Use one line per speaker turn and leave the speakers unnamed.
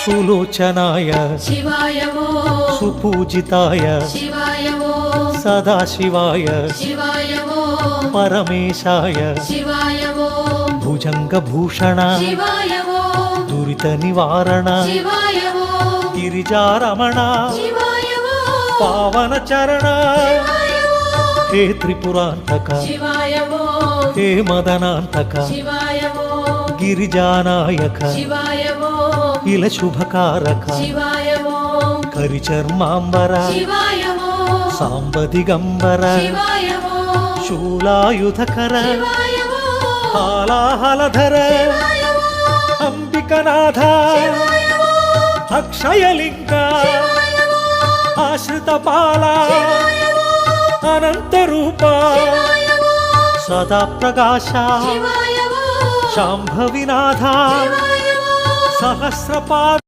सुलोचनाय
शिवाय वो
सुपूजिताय
शिवाय वो
सदाशिवाय
शिवाय वो
परमेशाय
शिवाय वो
भुजंगभूषण
शिवाय वो
दुरित निवारण
शिवाय वो
गिरिजारमण
शिवाय वो
पावन चरण
शिवाय वो
हे त्रिपुरांतक
शिवाय वो
हे मदनांतक
शिवाय वो
गिरिजानायक
शिवाय वो
इल शुभकारक
शिवाय वो
करिचर्मांबर
शिवाय वो
सांबदिगंबर
शिवाय वो
शूलायुधकर
शिवाय वो
हालाहलधर
शिवाय वो
अंबिकनाथ
शिवाय वो
अक्षयलिंग
शिवाय वो
आश्रितपाल
शिवाय वो
अनंतरूप
शिवाय वो
सदा प्रकाश
शिवाय वो
शांभविनाथ
शिवाय वो
सहस्रपाद